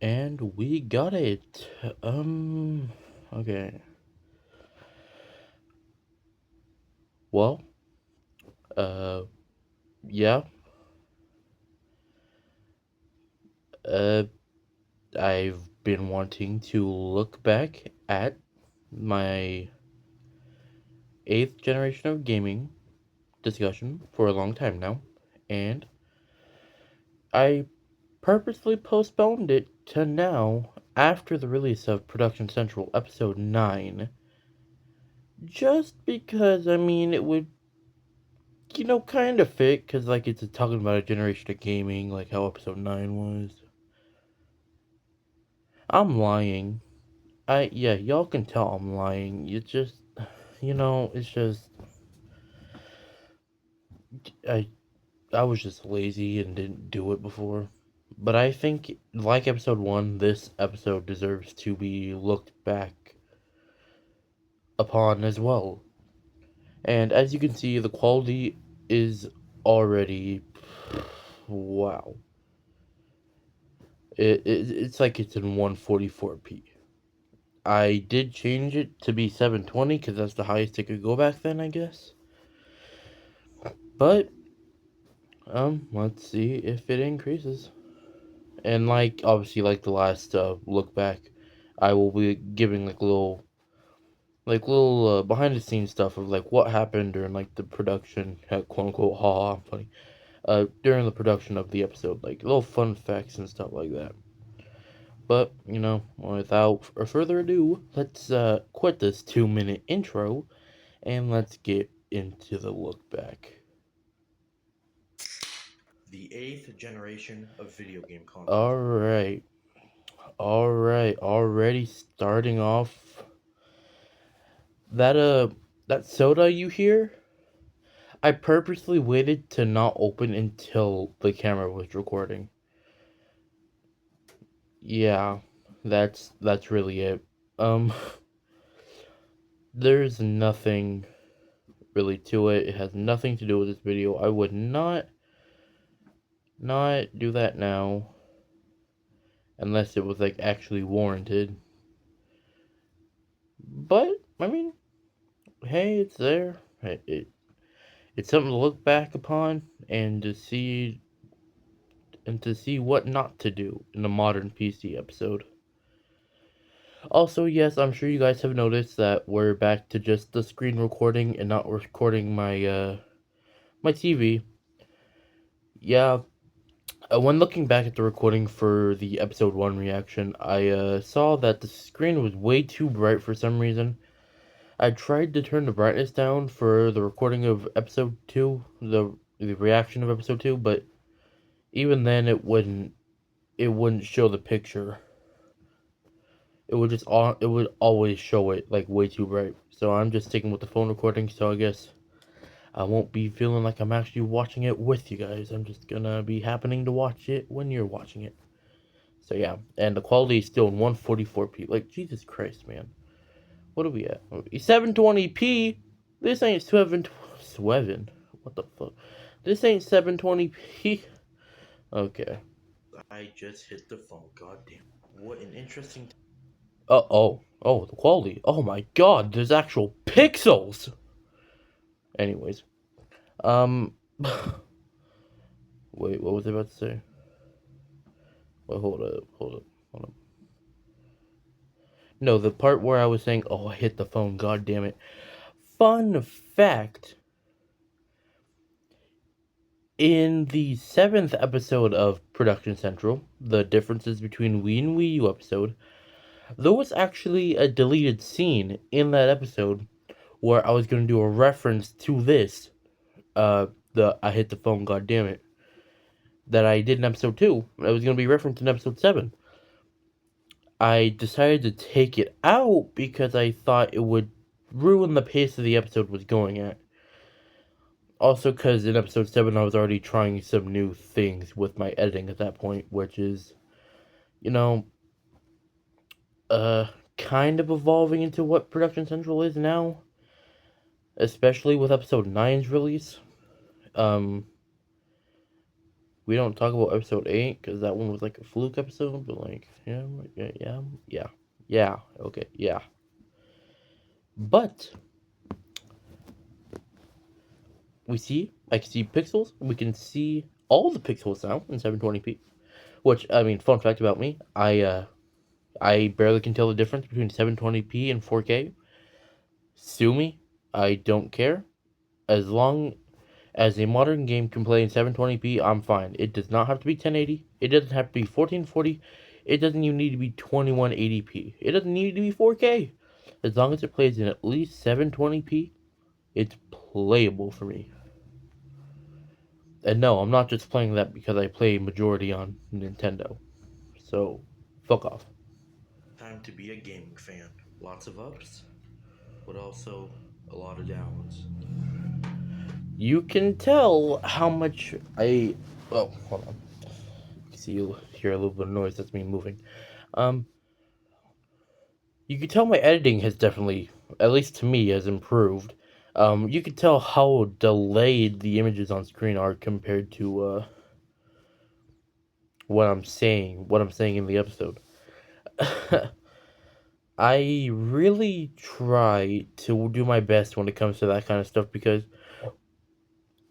And we got it. Okay. Well, uh, yeah. Uh, I've been wanting to look back at my 8th generation of gaming discussion for a long time now, and I purposely postponed it to now after the release of Production Central Episode 9, just because, I mean, it would kind of fit, because, like, it's talking about a generation of gaming, like how episode 9 was. I'm lying. Yeah, y'all can tell I'm lying. It's just, it's just, I, I was just lazy and didn't do it before. But I think, like episode 1, this episode deserves to be looked back upon as well. And as you can see, the quality is already, wow. It's like it's in 144p. I did change it to be 720 because that's the highest it could go back then, I guess. But let's see if it increases. And like obviously, like the last look back, I will be giving like little behind the scenes stuff of like what happened during like the production, quote unquote, ha, I'm funny. During the production of the episode, like little fun facts and stuff like that. But, without further ado, let's quit this 2-minute intro and let's get into the look back. The eighth generation of video game consoles. Alright, alright, already starting off. That soda you hear? I purposely waited to not open until the camera was recording. Yeah, that's really it. Um, there's nothing really to it. It has nothing to do with this video. I would not do that now unless it was like actually warranted. But I mean, hey, it's there. It's something to look back upon and to see what not to do in a modern PC episode. Also, yes, I'm sure you guys have noticed that we're back to just the screen recording and not recording my TV. Yeah, when looking back at the recording for the episode 1 reaction, I saw that the screen was way too bright for some reason. I tried to turn the brightness down for the recording of episode 2, the reaction of episode 2, but even then it wouldn't show the picture. It would always show it like way too bright. So I'm just sticking with the phone recording, so I guess I won't be feeling like I'm actually watching it with you guys. I'm just gonna be happening to watch it when you're watching it. So yeah, and the quality is still in 144p. Like Jesus Christ, man. What are we at? 720p. This ain't 7. What the fuck? This ain't 720p. Okay. I just hit the phone. God damn. What an interesting. Oh, the quality. Oh my God, there's actual pixels. Anyways, um, wait, what was I about to say? Wait, hold up. No, the part where I was saying, oh, I hit the phone. God damn it. Fun fact: in the 7th episode of Production Central, the differences between Wii and Wii U episode, there was actually a deleted scene in that episode where I was going to do a reference to this, the I hit the phone, god damn it, that I did in episode 2. It was going to be referenced in episode 7. I decided to take it out because I thought it would ruin the pace of the episode was going at. Also, because in episode 7, I was already trying some new things with my editing at that point, which is, you know, uh, kind of evolving into what Production Central is now, especially with episode 9's release. Um, we don't talk about episode 8 because that one was like a fluke episode, but like, yeah, okay, yeah. But I can see pixels. We can see all the pixels now in 720p. Which, I mean, fun fact about me, I barely can tell the difference between 720p and 4K. Sue me, I don't care. As long as a modern game can play in 720p, I'm fine. It does not have to be 1080. It doesn't have to be 1440. It doesn't even need to be 2180p. It doesn't need to be 4K. As long as it plays in at least 720p, it's playable for me. And no, I'm not just playing that because I play majority on Nintendo. So, fuck off. Time to be a gaming fan. Lots of ups, but also a lot of downs. You can tell how much I. Oh, hold on. You see, you hear a little bit of noise. That's me moving. Um, you can tell my editing has definitely, at least to me, has improved. You can tell how delayed the images on screen are compared to what I'm saying in the episode. I really try to do my best when it comes to that kind of stuff because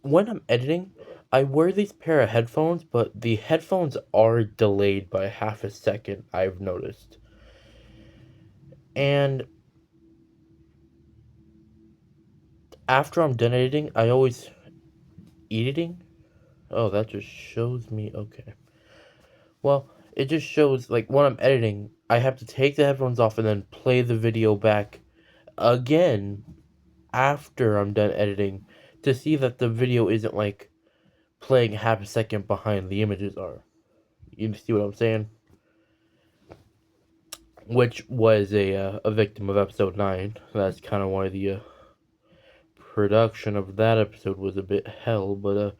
when I'm editing, I wear these pair of headphones, but the headphones are delayed by half a second, I've noticed. And after I'm done editing, I always editing? Oh, that just shows me okay. Well, it just shows like when I'm editing, I have to take the headphones off and then play the video back again after I'm done editing to see that the video isn't like playing half a second behind the images are. You see what I'm saying? Which was a victim of episode 9. That's kind of why the production of that episode was a bit hell. But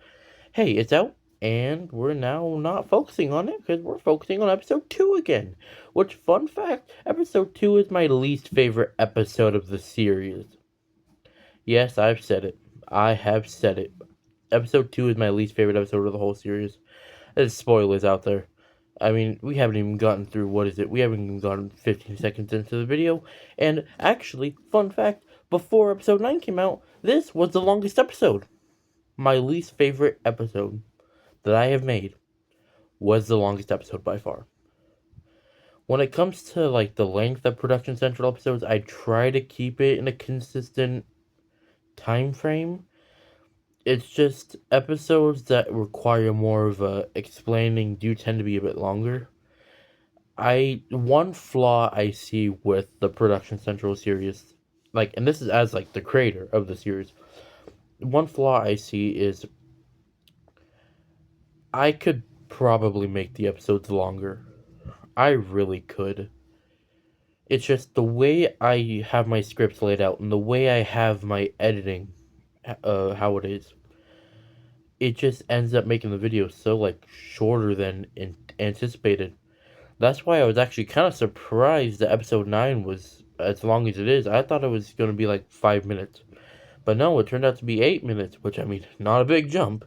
hey, it's out, and we're now not focusing on it because we're focusing on episode 2 again. Which, fun fact, episode 2 is my least favorite episode of the series. Yes, I've said it. I have said it. Episode 2 is my least favorite episode of the whole series. There's spoilers out there. I mean, we haven't even gotten through, what is it? We haven't even gotten 15 seconds into the video. And actually, fun fact, before episode 9 came out, this was the longest episode. My least favorite episode that I have made was the longest episode by far. When it comes to, like, the length of Production Central episodes, I try to keep it in a consistent time frame. It's just episodes that require more of a explaining do tend to be a bit longer. One flaw I see with the Production Central series, like, and this is as like the creator of the series, one flaw I see is I could probably make the episodes longer. I really could. It's just the way I have my scripts laid out and the way I have my editing, how it is. It just ends up making the video so like shorter than anticipated. That's why I was actually kind of surprised that episode 9 was as long as it is. I thought it was going to be like 5 minutes. But no, it turned out to be 8 minutes, which I mean, not a big jump.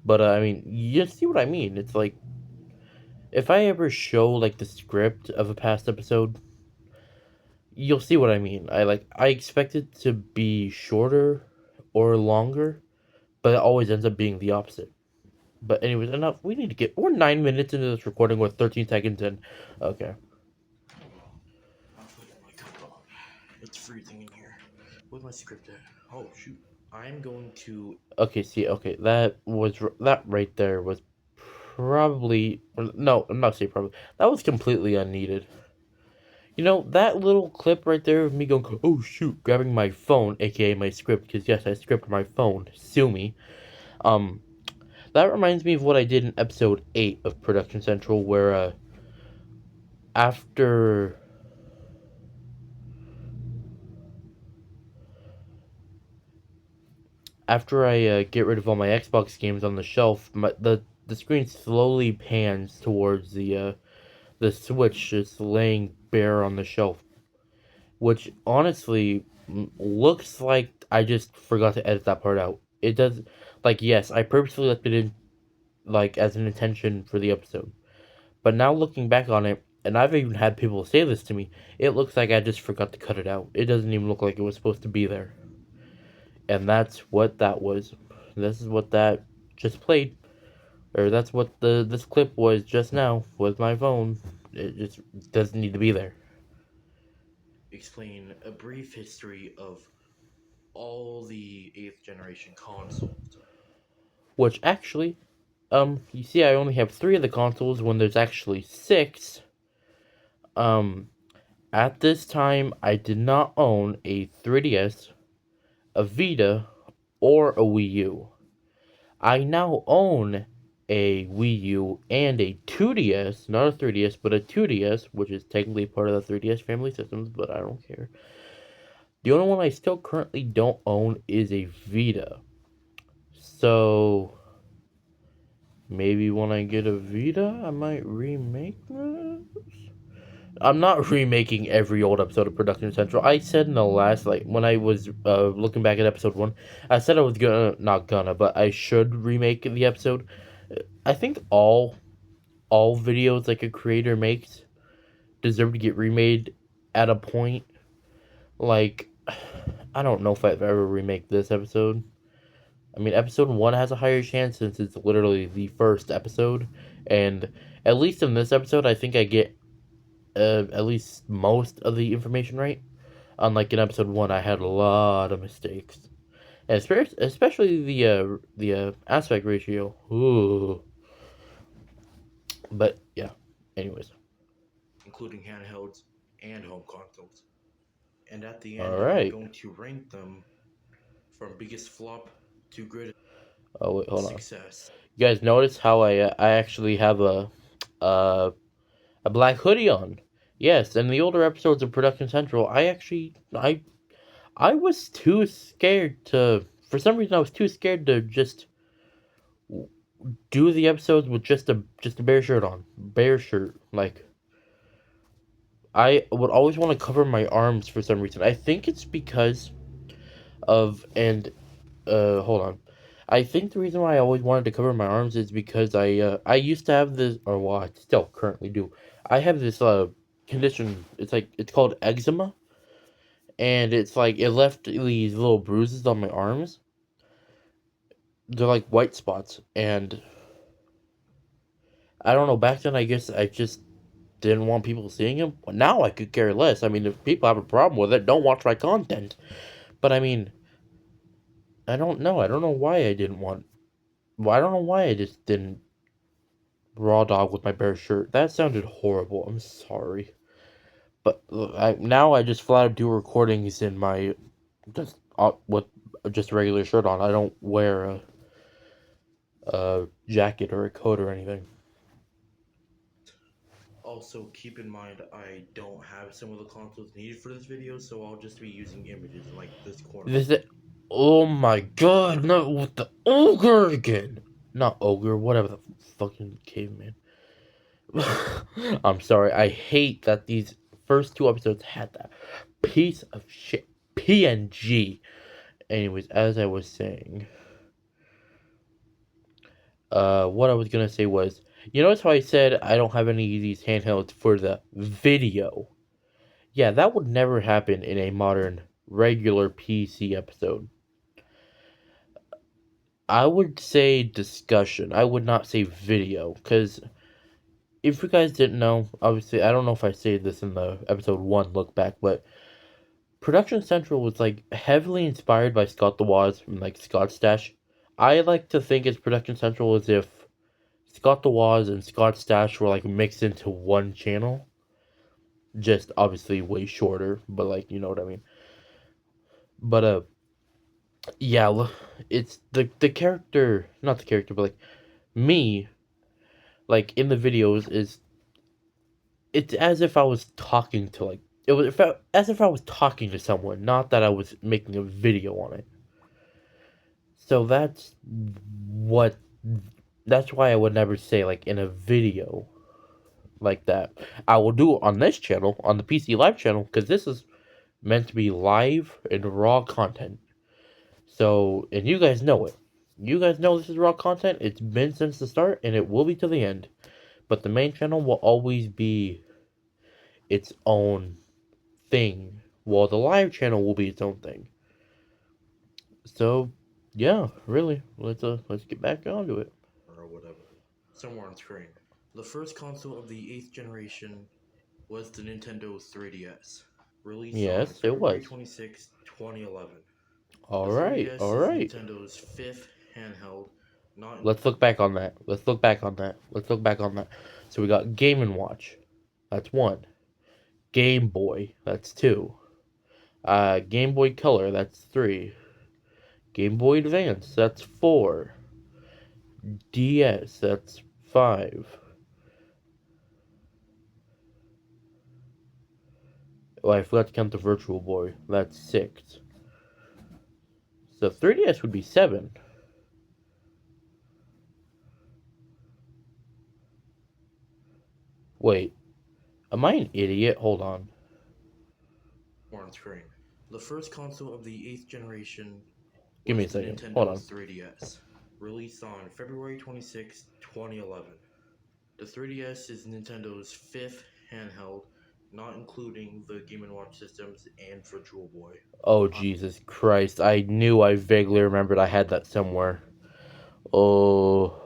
But I mean, you see what I mean. It's like, if I ever show like the script of a past episode, you'll see what I mean. I expect it to be shorter or longer, but it always ends up being the opposite. But anyways, enough. We're 9 minutes into this recording with 13 seconds in. Okay. I'm putting my cup on. It's freezing in here. Where's my script at? Oh shoot. I'm going to. Okay, see, okay, that right there was probably no, I'm not saying probably. That was completely unneeded. You know, that little clip right there of me going, oh shoot, grabbing my phone, aka my script, because yes, I script my phone, sue me. Um, that reminds me of what I did in episode 8 of Production Central, where, after I get rid of all my Xbox games on the shelf, the screen slowly pans towards the Switch just laying bare on the shelf, which honestly looks like I just forgot to edit that part out. It does, like, yes, I purposely left it in like as an intention for the episode. But now looking back on it, and I've even had people say this to me, it looks like I just forgot to cut it out. It doesn't even look like it was supposed to be there. And that's what that was. This is what that just played. Or that's what this clip was just now with my phone. It just doesn't need to be there. Explain a brief history of all the 8th generation consoles. Which actually, you see I only have 3 of the consoles when there's actually 6. At this time, I did not own a 3DS, a Vita, or a Wii U. I now own a Wii U and a 2DS, not a 3DS, but a 2DS, which is technically part of the 3DS family systems, but I don't care. The only one I still currently don't own is a Vita. So, maybe when I get a Vita, I might remake this? I'm not remaking every old episode of Production Central. I said in the last, like, when I was looking back at episode 1, I said I was not gonna, but I should remake the episode. I think all videos like a creator makes deserve to get remade at a point. Like, I don't know if I've ever remake this episode. I mean, episode 1 has a higher chance since it's literally the first episode, and at least in this episode, I think I get at least most of the information right. Unlike in episode 1, I had a lot of mistakes, and especially the aspect ratio. Ooh. But yeah. Anyways. Including handhelds and home consoles. And at the All end, right. I'm going to rank them from biggest flop to greatest Oh wait, hold on. success. You guys notice how I actually have a black hoodie on? Yes, in the older episodes of Production Central, I was too scared to. For some reason, I was too scared to just do the episodes with just a bare shirt on, bare shirt. Like I would always want to cover my arms for some reason. I think it's because of hold on. I think the reason why I always wanted to cover my arms is because I used to have this, or well, I still currently do. I have this condition. It's called eczema, and it's like it left these little bruises on my arms. They're like white spots, and I don't know. Back then, I guess I just didn't want people seeing them. Now I could care less. I mean, if people have a problem with it, don't watch my content. But I mean, I don't know. I don't know why I didn't want. Well, I don't know why I just didn't raw dog with my bare shirt. That sounded horrible. I'm sorry. But now I just flat out do recordings in my just with just a regular shirt on. I don't wear a jacket or a coat or anything. Also, keep in mind I don't have some of the consoles needed for this video, so I'll just be using images in like this corner. Oh my god, not with the ogre again. Not ogre, whatever the fucking caveman. I'm sorry, I hate that these first 2 episodes had that piece of shit PNG. Anyways, as I was saying, what I was gonna say was, you notice how I said I don't have any of these handhelds for the video? Yeah, that would never happen in a modern regular PC episode. I would say discussion. I would not say video, because if you guys didn't know, obviously, I don't know if I said this in the episode 1 look back, but Production Central was like heavily inspired by Scott the Woz and like Scott Stash. I like to think it's Production Central as if Scott the Woz and Scott Stash were like mixed into one channel. Just obviously way shorter, but like, you know what I mean. But yeah, it's the character, not the character, but like me, like in the videos is it's as if I was talking to like it was as if I was talking to someone, not that I was making a video on it. So what that's why I would never say like in a video like that. I will do it on this channel, on the PC Live channel, because this is meant to be live and raw content. So, and you guys know it. You guys know this is raw content. It's been since the start, and it will be to the end. But the main channel will always be its own thing, while the live channel will be its own thing. So, yeah, really, let's get back onto it. Or whatever. Somewhere on screen. The first console of the 8th generation was the Nintendo 3DS, released on Yes, it February was. 26, 2011. All The right, 3DS all is right. Nintendo's fifth handheld, not Let's look back on that. Let's look back on that. Let's look back on that. So we got Game and Watch. That's one. Game Boy. That's two. Game Boy Color. That's three. Game Boy Advance. That's four. DS. That's five. Oh, I forgot to count the Virtual Boy. That's six. So 3DS would be seven. Wait, am I an idiot? Hold on. on screen. The first console of the 8th generation Give me was a the second. Hold Nintendo on. 3DS, released on February 26, 2011. The 3DS is Nintendo's fifth handheld, not including the Game & Watch systems and Virtual Boy. Oh, Jesus Christ. I knew I vaguely remembered I had that somewhere. Oh.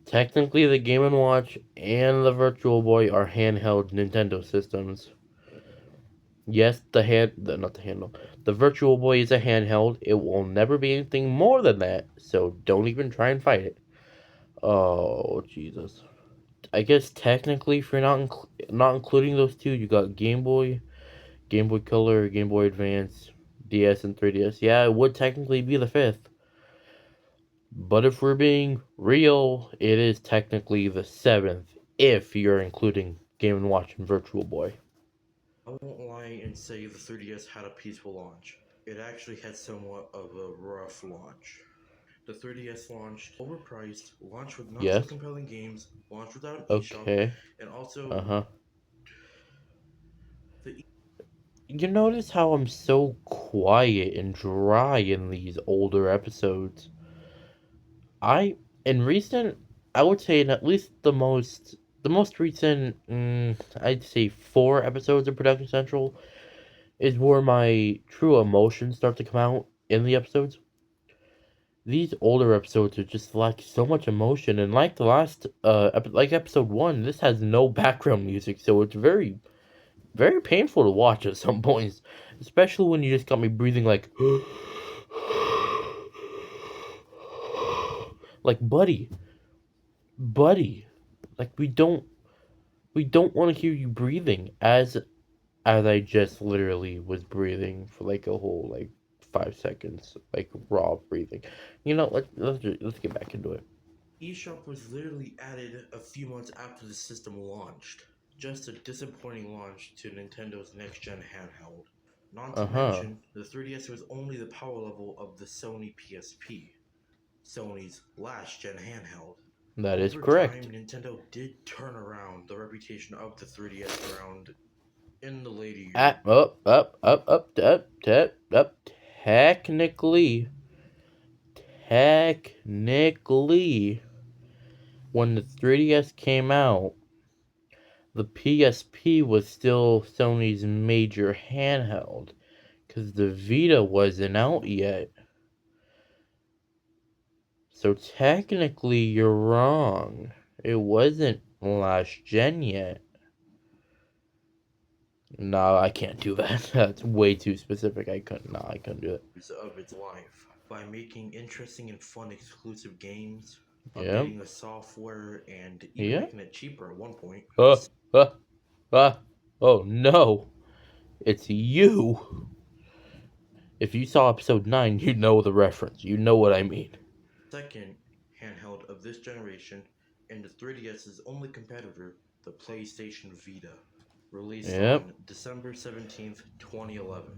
Technically, the Game & Watch and the Virtual Boy are handheld Nintendo systems. Yes, not the handle. The Virtual Boy is a handheld. It will never be anything more than that, so don't even try and fight it. Oh, Jesus. I guess technically, if you're not including those two, you got Game Boy, Game Boy Color, Game Boy Advance, DS, and 3DS. Yeah, it would technically be the fifth. But if we're being real, it is technically the seventh if you're including Game & Watch and Virtual Boy. I won't lie and say the 3DS had a peaceful launch. It actually had somewhat of a rough launch. The 3DS launched overpriced, launched with not so Yes? compelling games, launched without an eShop, Okay. and also Uh-huh. the You notice how I'm so quiet and dry in these older episodes? I in recent I would say in at least the most recent I'd say 4 episodes of Production Central is where my true emotions start to come out in the episodes. These older episodes are just like so much emotion, and like the last like episode 1, this has no background music, so it's very very painful to watch at some points, especially when you just got me breathing like like buddy, like we don't want to hear you breathing as I just literally was breathing for like a whole like 5 seconds, like raw breathing. Let's get back into it. eShop was literally added a few months after the system launched. Just a disappointing launch to Nintendo's next-gen handheld. Not to Uh-huh. mention, the 3DS was only the power level of the Sony PSP, Sony's last-gen handheld. That is Over time, correct. Nintendo did turn around the reputation of the 3DS around in the later years. Up. Technically, when the 3DS came out, the PSP was still Sony's major handheld, because the Vita wasn't out yet. So technically, you're wrong. It wasn't last gen yet. No, I can't do that. That's way too specific. I couldn't do it. Of its life by making interesting and fun exclusive games, Yeah. updating the software, and even Yeah. making it cheaper at one point. Uh, uh, oh no. It's you. If you saw episode 9, you know the reference. You know what I mean. Second handheld of this generation, and the 3DS's only competitor, the PlayStation Vita, released Yep. on December 17th, 2011.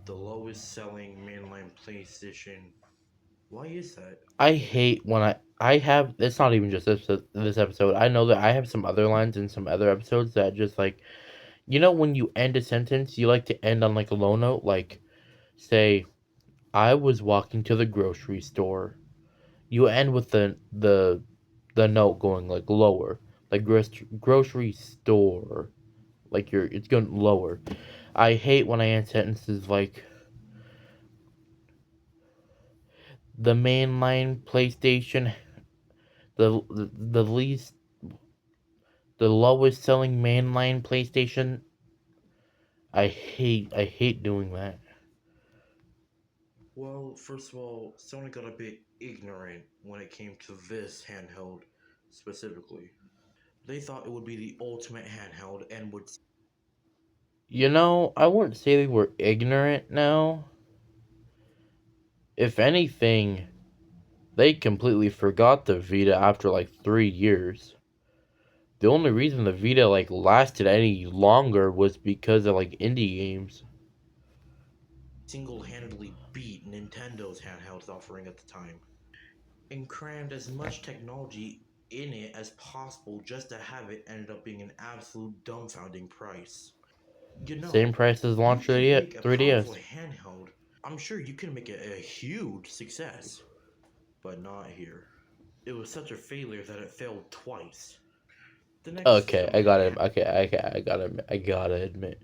The lowest selling mainline PlayStation. Why is that? I hate when I have. It's not even just this episode. I know that I have some other lines in some other episodes that just like, when you end a sentence, you like to end on like a low note, like say, I was walking to the grocery store. You end with the note going like lower, like grocery store, like it's going lower. I hate when I end sentences like the mainline PlayStation, the least, the lowest selling mainline PlayStation. I hate doing that. Well, first of all, Sony got a bit ignorant when it came to this handheld specifically. They thought it would be the ultimate handheld and would. You know, I wouldn't say they were ignorant now. If anything, they completely forgot the Vita after like 3 years. The only reason the Vita like lasted any longer was because of like indie games. Single handedly beat Nintendo's handhelds offering at the time and crammed as much technology in it as possible just to have it ended up being an absolute dumbfounding price. You Same know, price as you launch can make a powerful 3DS. handheld. I'm sure you can make it a huge success, but not here. It was such a failure that it failed twice. The next Okay, I similar gotta. hand. Okay, I gotta admit.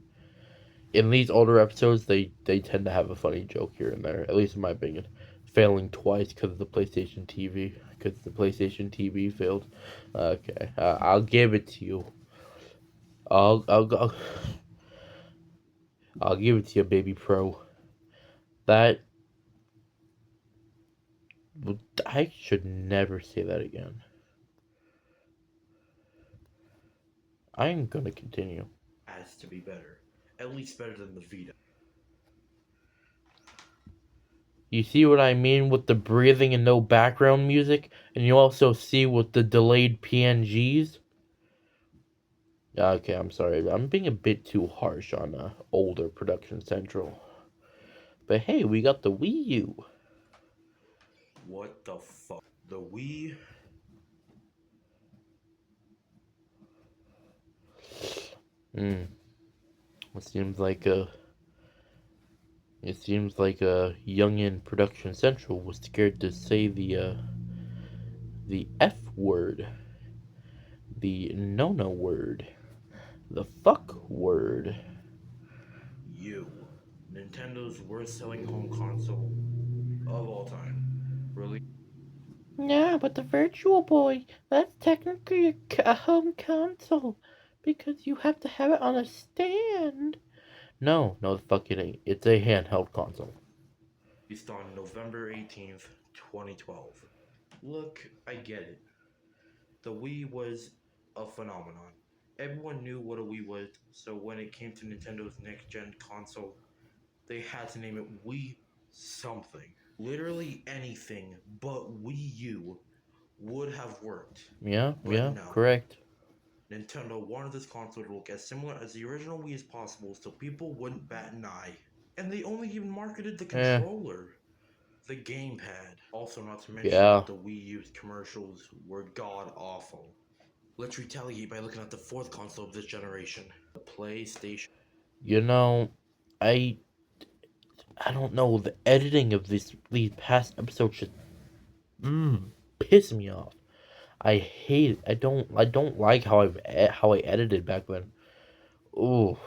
In these older episodes, they tend to have a funny joke here and there. At least in my opinion, failing twice because of the PlayStation TV. Because the PlayStation TV failed. Okay, I'll give it to you. I'll I'll give it to you, baby pro. That I should never say that again. I'm gonna continue. Has to be better. At least better than the Vita. You see what I mean with the breathing and no background music, and you also see with the delayed PNGs. Okay, I'm sorry. I'm being a bit too harsh on older Production Central. But hey, we got the Wii U. What the fuck? The Wii. Hmm. It seems like a. It seems like a youngin Production Central was scared to say the F word, the no word, the fuck word. U. Nintendo's worst selling home console of all time. Really? Yeah, but the Virtual Boy, that's technically a home console because you have to have it on a stand. No, no, the fuck it ain't. It's a handheld console. Released on November 18th, 2012. Look, I get it. The Wii was a phenomenon. Everyone knew what a Wii was, so when it came to Nintendo's next gen console, they had to name it Wii something. Literally anything but Wii U would have worked. Yeah, But yeah, no. correct. Nintendo wanted this console to look as similar as the original Wii as possible so people wouldn't bat an eye. And they only even marketed the Eh, controller. The gamepad. Also, not to mention, yeah. the Wii U's commercials were god awful. Let's retaliate by looking at the fourth console of this generation, the PlayStation. You know, I I don't know. The editing of these past episodes should piss me off. I hate it. I don't like how I edited back then. Ooh.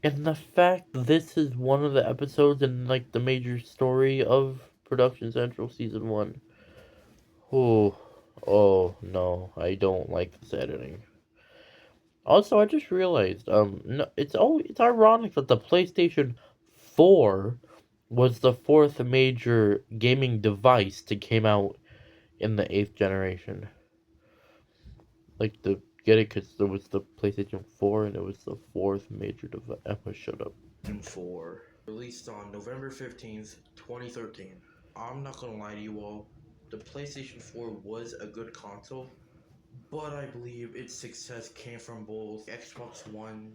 And the fact this is one of the episodes in like the major story of Production Central season 1. Oh, oh no, I don't like this editing. Also, I just realized, no, it's ironic that the PlayStation 4 was the fourth major gaming device to came out in the eighth generation. Like the get it because there was the PlayStation 4 and it was the fourth major device. Emma, shut up. 4, released on November 15th, 2013. I'm not gonna lie to you all, the PlayStation 4 was a good console, but I believe its success came from both Xbox One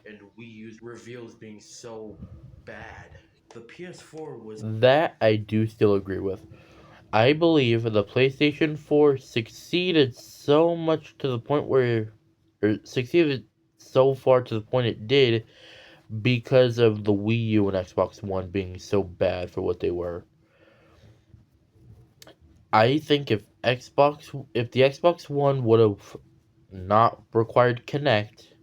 and Wii U's reveals being so bad. The PS4 was That I do still agree with. I believe the PlayStation 4 succeeded so much to the point where, or succeeded so far to the point it did because of the Wii U and Xbox One being so bad for what they were. I think if the Xbox One would have not required Connect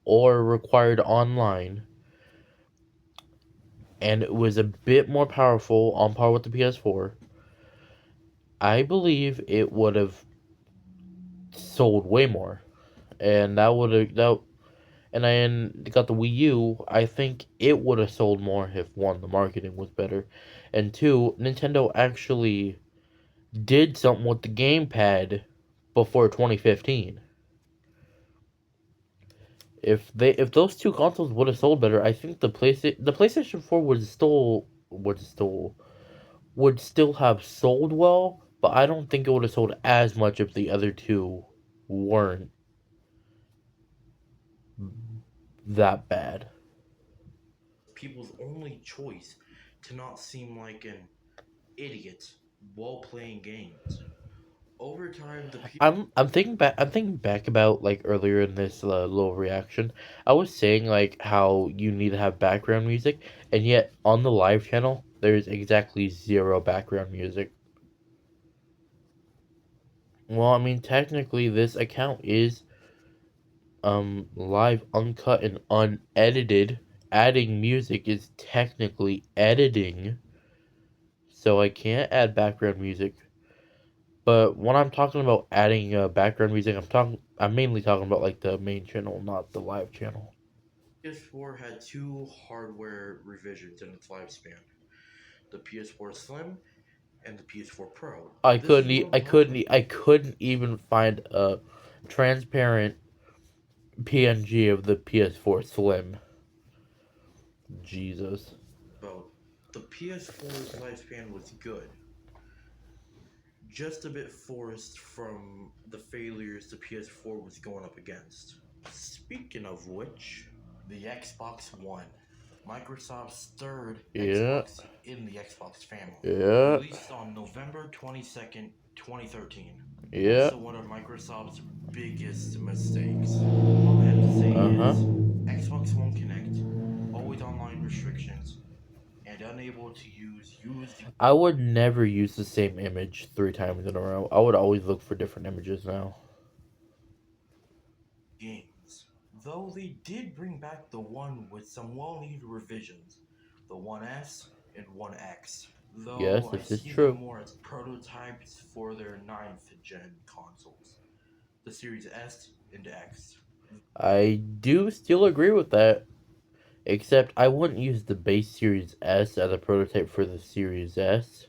or required online, and it was a bit more powerful on par with the PS4, I believe it would have sold way more, and that would have that. And I got the Wii U. I think it would have sold more if one, the marketing was better, and two, Nintendo actually did something with the gamepad before 2015. If those two consoles would have sold better, I think the PlayStation 4 would still have sold well, but I don't think it would have sold as much if the other two weren't that bad. People's only choice to not seem like an idiot while playing games. Over time, the I'm thinking back about like earlier in this little reaction. I was saying like how you need to have background music, and yet on the live channel there's exactly zero background music. Well, I mean technically this account is live, uncut, and unedited. Adding music is technically editing, so I can't add background music. But when I'm talking about adding background music, I'm mainly talking about like the main channel, not the live channel. PS4 had two hardware revisions in its lifespan: the PS4 Slim and the PS4 Pro. This is one of the hardware. I couldn't even find a transparent PNG of the PS4 Slim. Jesus. About the PS4's lifespan was good, just a bit forced from the failures the PS4 was going up against. Speaking of which, the Xbox One, Microsoft's third Yeah, Xbox in the Xbox family, yeah, released on November 22nd, 2013. yeah. Also, one of Microsoft's biggest mistakes. All I have to say Uh huh. is Xbox One Connect, always online restrictions, and unable to use used I would never use the same image 3 times in a row. I would always look for different images now. games. Though they did bring back the one with some well needed revisions, the 1S and 1X. Yes, Though I this is see them true. more as prototypes for their ninth gen consoles, the Series S and X. I do still agree with that. Except I wouldn't use the base Series S as a prototype for the Series S.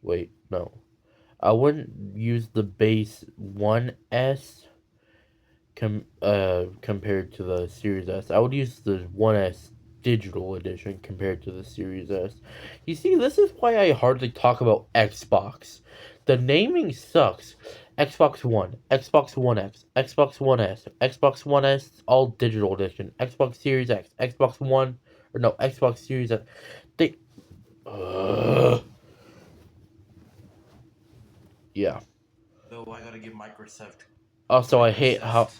Wait, no. I wouldn't use the base 1S compared to the Series S. I would use the 1S digital edition compared to the Series S. You see, this is why I hardly talk about Xbox. The naming sucks. Xbox One, Xbox One X, Xbox One S, Xbox One S, all digital edition, Xbox Series X, Xbox One, or no, Xbox Series X. They, uh, yeah. Though I gotta give Also, Microsoft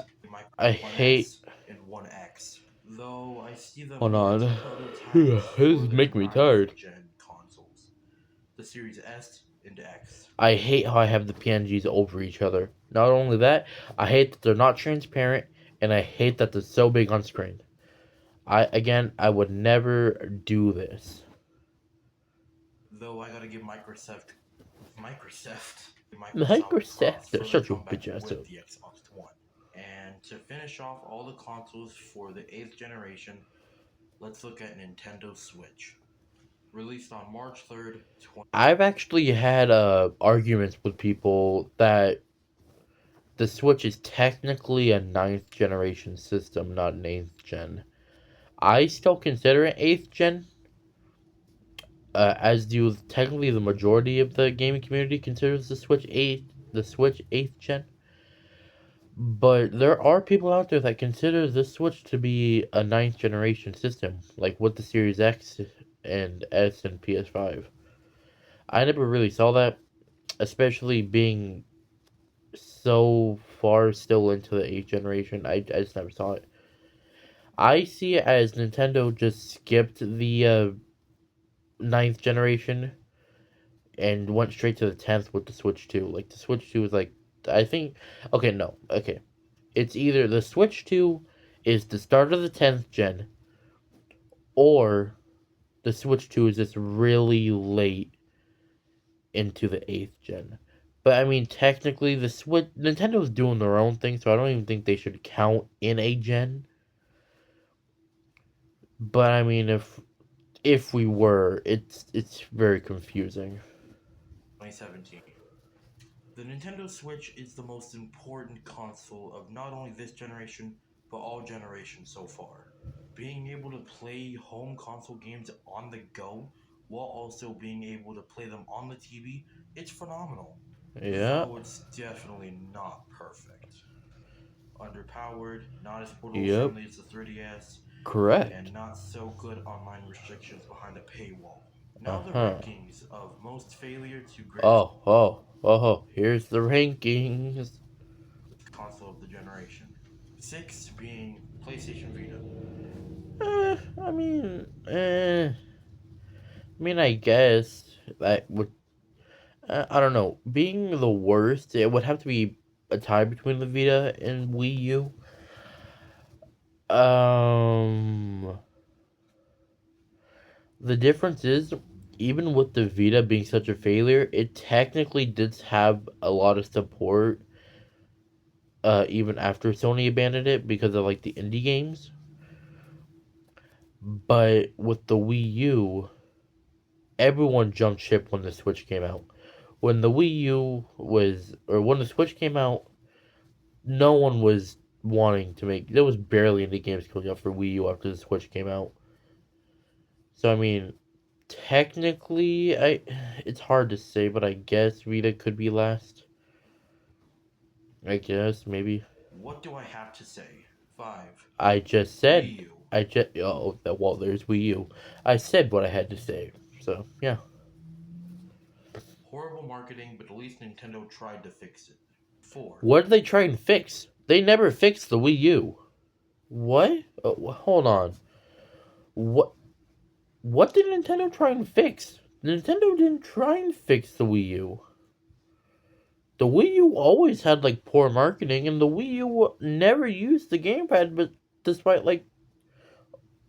I One hate. S and 1X. Though I see them Hold more as on. prototypes This for is their making me ninth tired. gen consoles, the Series S and X. I hate how I have the PNGs over each other. Not only that, I hate that they're not transparent, and I hate that they're so big on screen. I would never do this. Though I gotta give Microsoft props Microsoft, they're for their such a comeback bitch ass. with the Xbox One. And to finish off all the consoles for the 8th generation, let's look at Nintendo Switch. Released on March 3rd, 20. I've actually had arguments with people that the Switch is technically a ninth generation system, not an eighth gen. I still consider it eighth gen, as do technically the majority of the gaming community considers the Switch eighth gen. But there are people out there that consider the Switch to be a ninth generation system, like with the Series X and S and PS5. I never really saw that, especially being so far still into the eighth generation. I just never saw it. I see it as Nintendo just skipped the ninth generation and went straight to the 10th with the Switch 2. Like, the Switch 2 is like, I think, okay, no, okay. It's either the Switch 2 is the start of the 10th gen, or the Switch 2 is just really late into the 8th gen. But I mean, technically, the Switch, Nintendo's doing their own thing, so I don't even think they should count in a gen. But I mean, if we were, it's very confusing. 2017. The Nintendo Switch is the most important console of not only this generation, but all generations so far. Being able to play home console games on the go while also being able to play them on the TV, it's phenomenal. Yeah. Though it's definitely not perfect. Underpowered, not as portable Yep. friendly as the 3DS, Correct. and not so good online restrictions behind a paywall. Uh Now the huh. rankings of most failure to greatest Oh. Here's the rankings. console of the generation. 6 being PlayStation Vita. I mean, I guess that would. I don't know. Being the worst, it would have to be a tie between the Vita and Wii U. Um, the difference is, even with the Vita being such a failure, it technically did have a lot of support. Even after Sony abandoned it because of like the indie games, but with the Wii U, everyone jumped ship when the Switch came out. When the Wii U was, or when the Switch came out, no one was wanting to make. There was barely any games coming out for Wii U after the Switch came out. So I mean, technically, it's hard to say, but I guess Vita could be last. I guess maybe. What do I have to say? 5. I just Wii said. U. Well, there's Wii U. I said what I had to say. So yeah. Horrible marketing, but at least Nintendo tried to fix it. 4. What did they try and fix? They never fixed the Wii U. What? Hold on. What? What did Nintendo try and fix? Nintendo didn't try and fix the Wii U. The Wii U always had like poor marketing, and the Wii U never used the gamepad. But despite like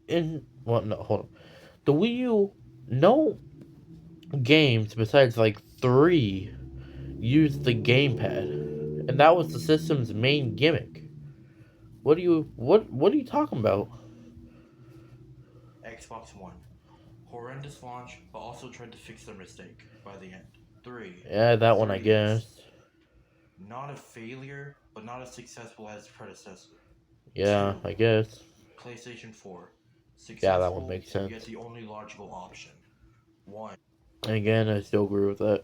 no, hold on. The Wii U, no games besides like three used the gamepad, and that was the system's main gimmick. What are you talking about? Xbox One. Horrendous launch, but also tried to fix their mistake by the end. 3. Yeah, that one I 3DS. guess. Not a failure, but not as successful as its predecessor. Yeah, 2. I guess. PlayStation 4. Yeah, that one Successful, makes sense. yet the only logical option. 1. And again, I still agree with that.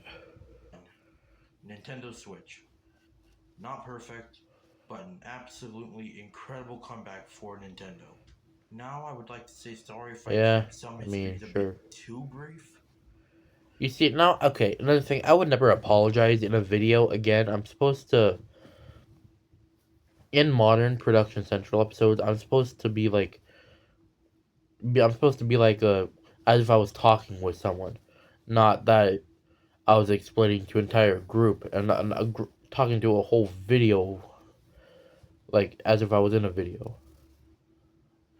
Nintendo Switch. Not perfect, but an absolutely incredible comeback for Nintendo. Now I would like to say sorry if I kept some histories a bit too brief. You see, now, okay, another thing, I would never apologize in a video again. I'm supposed to, in modern Production Central episodes, I'm supposed to be like as if I was talking with someone. Not that I was explaining to an entire group and talking to a whole video, like as if I was in a video.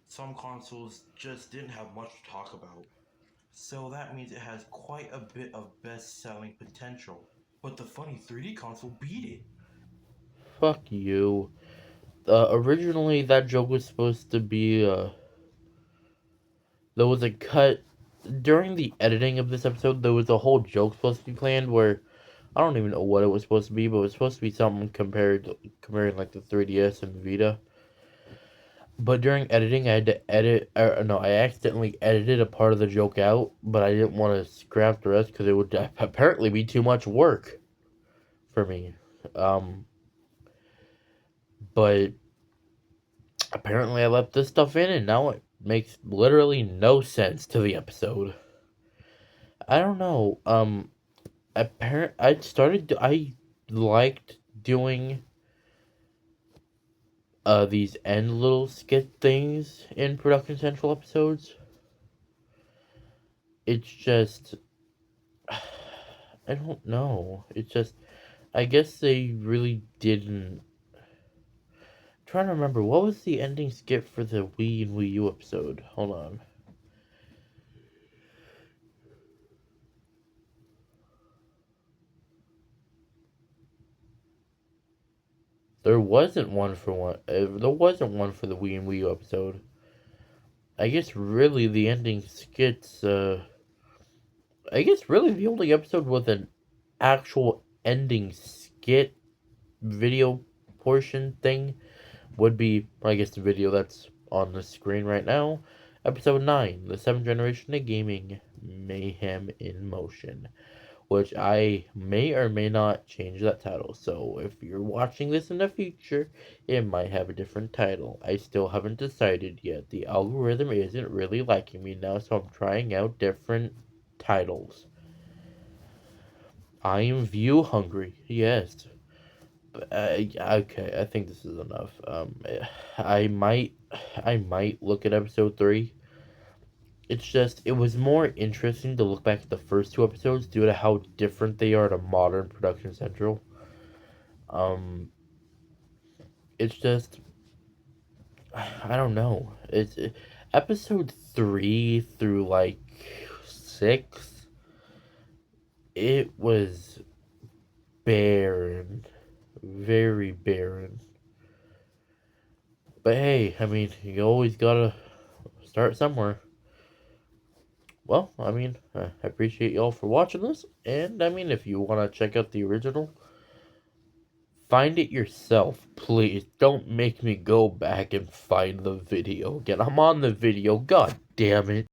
Some consoles just didn't have much to talk about, so that means it has quite a bit of best-selling potential. But the funny 3D console beat it. Fuck you. Originally, that joke was supposed to be, there was a cut during the editing of this episode. There was a whole joke supposed to be planned where I don't even know what it was supposed to be, but it was supposed to be something comparing like the 3DS and Vita. But during editing, I had to edit, or no, I accidentally edited a part of the joke out, but I didn't want to scrap the rest because it would apparently be too much work for me. But apparently I left this stuff in, and now it makes literally no sense to the episode. I don't know. I liked doing these end little skit things in Production Central episodes. It's just I don't know. It's just, I guess they really didn't. I'm trying to remember, what was the ending skit for the Wii and Wii U episode? Hold on. There wasn't one for one. There wasn't one for the Wii and Wii U episode. I guess really the ending skits. I guess really the only episode with an actual ending skit video portion thing would be, I guess, the video that's on the screen right now. Episode 9, The 7th Generation of Gaming, Mayhem in Motion. Which I may or may not change that title. So if you're watching this in the future, it might have a different title. I still haven't decided yet. The algorithm isn't really liking me now, so I'm trying out different titles. I am view hungry. Yes. Okay, I think this is enough. I might, I might look at episode 3. It's just, it was more interesting to look back at the first 2 episodes due to how different they are to modern Production Central. Um, it's just, I don't know. Episode 3 through like 6. It was barren, very barren. But hey, I mean, you always gotta start somewhere. Well, I mean, I appreciate y'all for watching this, and I mean, if you want to check out the original, find it yourself, please. Don't make me go back and find the video again. I'm on the video, god damn it.